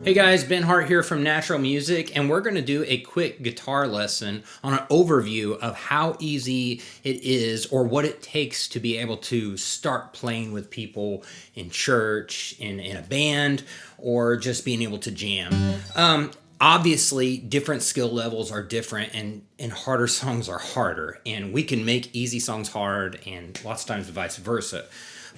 Hey guys, Ben Hart here from Natural Music, and we're going to do a quick guitar lesson on an overview of how easy it is or what it takes to be able to start playing with people in church, in a band, or just being able to jam. Obviously, different skill levels are different, and harder songs are harder, and we can make easy songs hard, and lots of times vice versa.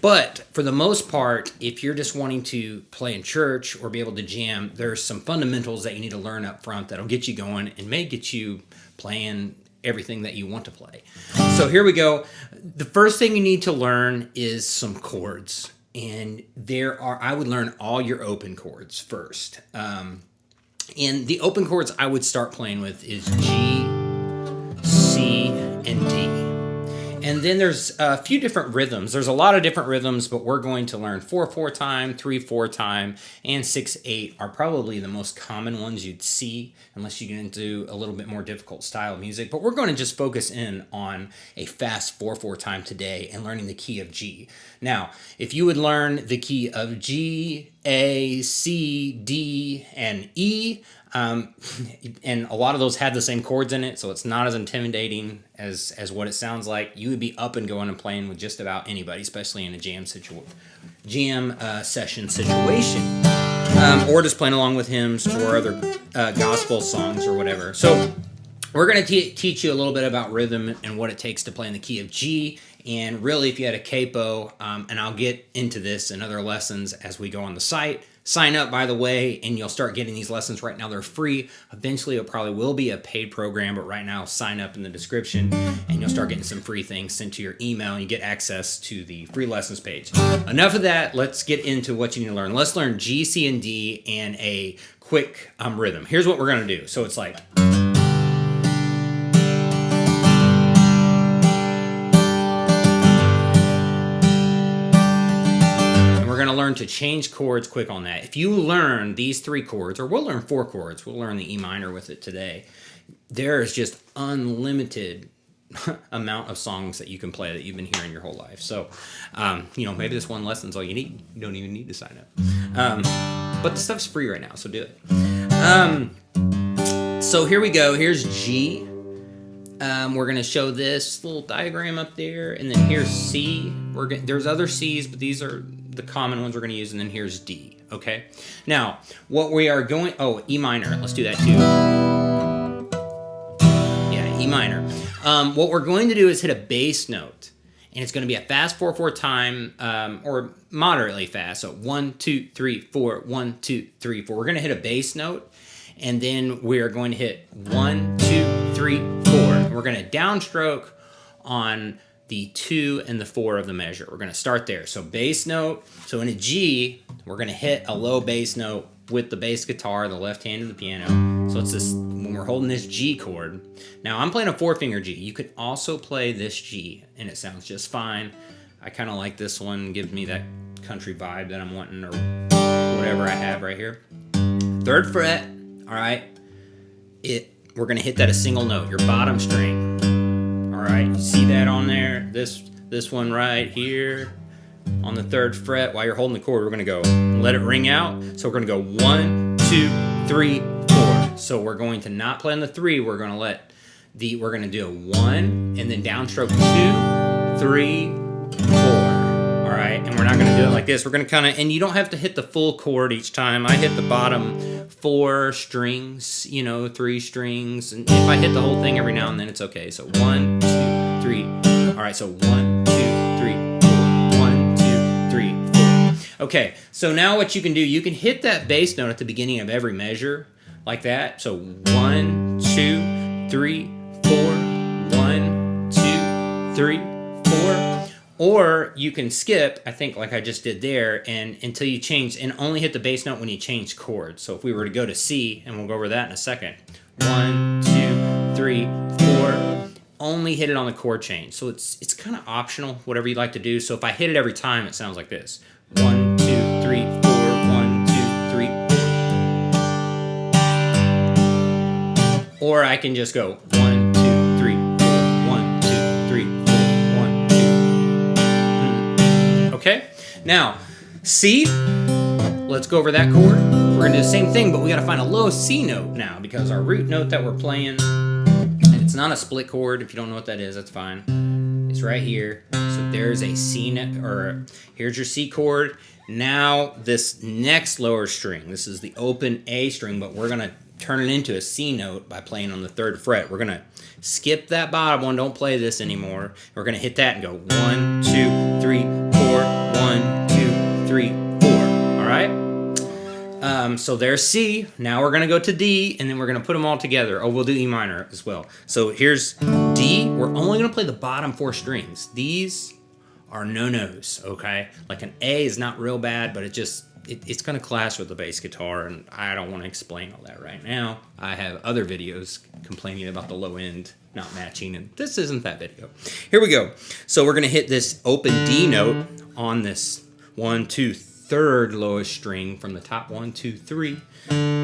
But for the most part, if you're just wanting to play in church or be able to jam, there's some fundamentals that you need to learn up front that'll get you going and may get you playing everything that you want to play. So here we go. The first thing you need to learn is some chords. And I would learn all your open chords first. And the open chords I would start playing with is G, C, and D. And then there's a few different rhythms. There's a lot of different rhythms, but we're going to learn 4/4 time, 3/4 time, and 6/8 are probably the most common ones you'd see, unless you get into a little bit more difficult style of music. But we're going to just focus in on a fast 4/4 time today and learning the key of G. Now, if you would learn the key of G, A, C, D, and E, and a lot of those had the same chords in it, so it's not as intimidating as what it sounds like. You would be up and going and playing with just about anybody, especially in a jam session situation, or just playing along with hymns or other gospel songs or whatever. So we're going to teach you a little bit about rhythm and what it takes to play in the key of G. And really, if you had a capo, and I'll get into this in other lessons as we go on the site. Sign up, by the way, and you'll start getting these lessons. Right now, they're free. Eventually, it probably will be a paid program, but right now, sign up in the description, and you'll start getting some free things sent to your email, and you get access to the free lessons page. Enough of that. Let's get into what you need to learn. Let's learn G, C, and D and a quick rhythm. Here's what we're going to do. So it's like... learn to change chords quick on that. If you learn these 3 chords, or we'll learn 4 chords, we'll learn the E minor with it today, there is just unlimited amount of songs that you can play that you've been hearing your whole life. So, maybe this one lesson's all you need. You don't even need to sign up. But the stuff's free right now, so do it. So here we go. Here's G. We're going to show this little diagram up there, and then here's C. There's other C's, but these are the common ones we're going to use, and then here's D, okay? Now, what we are going... Oh, E minor. Let's do that too. Yeah, E minor. What we're going to do is hit a bass note, and it's going to be a fast 4/4 time, or moderately fast. So 1, 2, 3, 4, 1, 2, 3, 4. We're going to hit a bass note, and then we're going to hit 1, 2, 3, 4. And we're going to downstroke on the 2 and the 4 of the measure. We're going to start there. So bass note. So in a G, we're going to hit a low bass note with the bass guitar, the left hand of the piano. So it's this, when we're holding this G chord. Now I'm playing a 4-finger G. You could also play this G, and it sounds just fine. I kind of like this one. Gives me that country vibe that I'm wanting, or whatever I have right here. 3rd fret. All right. We're going to hit that a single note, your bottom string. All right, you see that on there? This one right here on the 3rd fret. While you're holding the chord, we're going to go and let it ring out. So we're going to go 1, 2, 3, 4. So we're going to not play on the 3. We're going to we're going to do a 1 and then downstroke 2, 3, 4. All right, and we're not going to do it like this. We're going to kind of, and you don't have to hit the full chord each time. I hit the bottom 4 strings, 3 strings, and if I hit the whole thing every now and then, it's okay. So 1, 2, 3. All right, so 1, 2, 3, 4. 1, 2, 3, 4. Okay, so now what you can do, you can hit that bass note at the beginning of every measure like that. So 1, 2, 3, 4. 1, 2, 3, 4. Or you can skip, I think, like I just did there, and until you change, and only hit the bass note when you change chords. So if we were to go to C, and we'll go over that in a second. 1, 2, 3, 4. Only hit it on the chord change. So it's kind of optional, whatever you'd like to do. So if I hit it every time, it sounds like this. 1, 2, 3, 4. 1, 2, 3, 4. Or I can just go 1, 2, 3, 4. 1, 2, 3, 4. 1, 2. Okay? Now, C, let's go over that chord. we're gonna do the same thing, but we gotta find a low C note now because our root note that we're playing, and it's not a split chord. If you don't know what that is, that's fine. It's right here. So there's a C note, or here's your C chord. Now this next lower string, this is the open A string, but we're gonna turn it into a C note by playing on the 3rd fret. We're gonna skip that bottom one, don't play this anymore. We're gonna hit that and go 1, 2, 3, 4, 1, 2, 3, 4. All right? So there's C. Now we're gonna go to D, and then we're gonna put them all together. Oh, we'll do E minor as well. So here's D. We're only gonna play the bottom 4 strings. These are no-nos, okay? Like an A is not real bad, but it's gonna clash with the bass guitar, and I don't wanna explain all that right now. I have other videos complaining about the low end not matching, and this isn't that video. Here we go. So we're gonna hit this open D note on this 1, 2, 3rd lowest string from the top 1, 2, 3.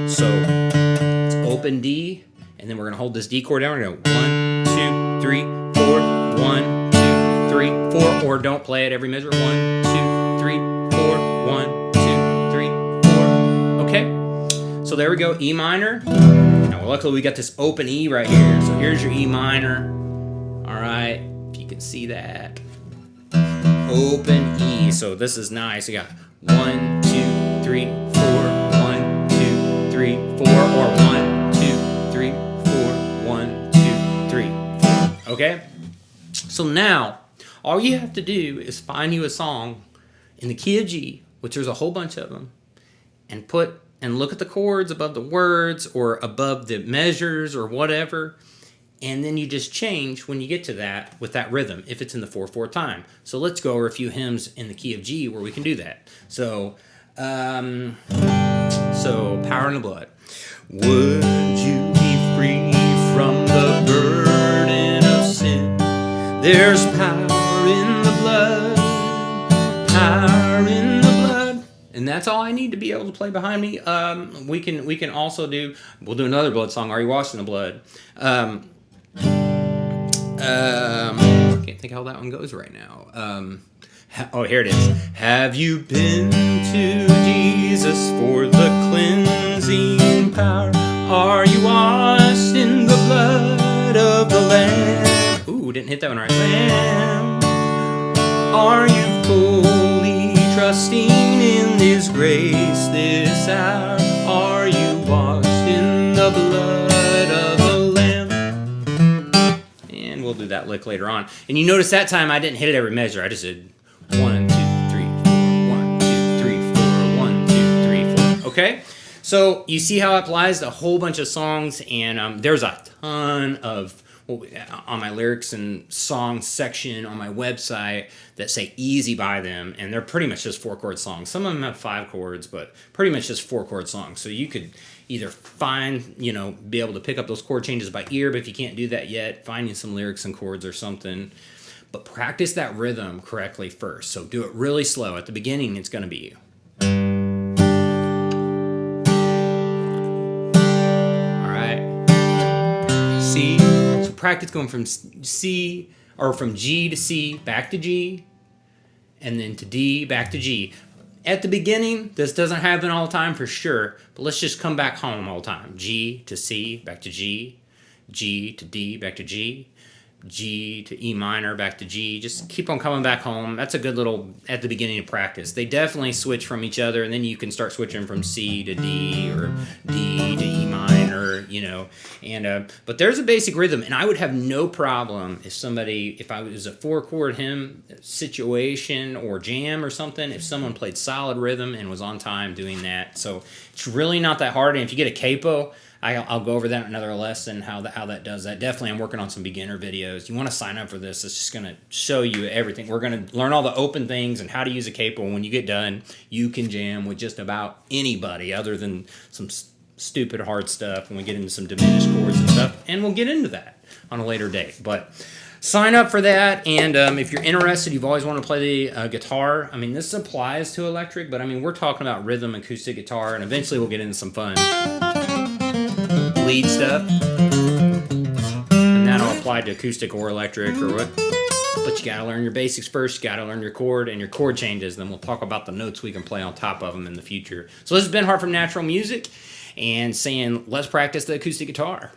So it's open D, and then we're gonna hold this D chord down. We're gonna go 1, 2, 3, 4, 1, 2, 3, 4, or don't play it every measure. 1, 2, 3, 4, 1, 2, 3, 4. Okay, so there we go, E minor. Now luckily we got this open E right here. So here's your E minor. All right, if you can see that. Open E, so this is nice. We got 1, 2, 3, 4, 1, 2, 3, 4, or 1, 2, 3, 4, 1, 2, 3, 4. Okay? So now, all you have to do is find you a song in the key of G, which there's a whole bunch of them, and look at the chords above the words or above the measures or whatever, and then you just change when you get to that with that rhythm if it's in the 4/4 time. So let's go over a few hymns in the key of G where we can do that. So Power in the Blood. Would you be free from the burden of sin? There's power in the blood, power in the blood. And that's all I need to be able to play behind me. We can also we'll do another blood song, Are You Washed in the Blood? Can't think how that one goes right now. Oh, here it is. Have you been to Jesus for the cleansing power? Are you washed in the blood of the Lamb? Ooh, didn't hit that one right. Lamb. Are you fully trusting in His grace this hour? Are you washed in the blood of the Lamb? And we'll do that lick later on. And you notice that time I didn't hit it every measure. I just did 1, 2, 3, 4, 1, 2, 3, 4, 1, 2, 3, 4. Okay? So you see how it applies to a whole bunch of songs, and there's a ton of on my lyrics and songs section on my website that say easy by them, and they're pretty much just 4-chord songs. Some of them have 5 chords, but pretty much just 4-chord songs. So you could either be able to pick up those chord changes by ear, but if you can't do that yet, finding some lyrics and chords or something. But practice that rhythm correctly first. So do it really slow. At the beginning, it's going to be C. So practice going from C, or from G to C, back to G, and then to D, back to G. At the beginning, this doesn't happen all the time for sure, but let's just come back home all the time. G to C, back to G, G to D, back to G, G to E minor, back to G. Just keep on coming back home. That's a good little, at the beginning of practice. They definitely switch from each other, and then you can start switching from C to D, or D to E minor, but there's a basic rhythm, and I would have no problem if I was a 4-chord hymn situation or jam or something, if someone played solid rhythm and was on time doing that. So it's really not that hard, and if you get a capo, I'll go over that in another lesson, how that does that. Definitely, I'm working on some beginner videos. You want to sign up for this. It's just going to show you everything. We're going to learn all the open things and how to use a capo. When you get done, you can jam with just about anybody other than some stupid hard stuff when we get into some diminished chords and stuff. And we'll get into that on a later date. But sign up for that, and if you're interested, you've always wanted to play the guitar. I mean, this applies to electric, but I mean, we're talking about rhythm, acoustic guitar, and eventually we'll get into some fun lead stuff, and that'll apply to acoustic or electric or what. But you got to learn your basics first. You got to learn your chord and your chord changes. Then we'll talk about the notes we can play on top of them in the future. So this has been Hart from Natural Music and saying, let's practice the acoustic guitar.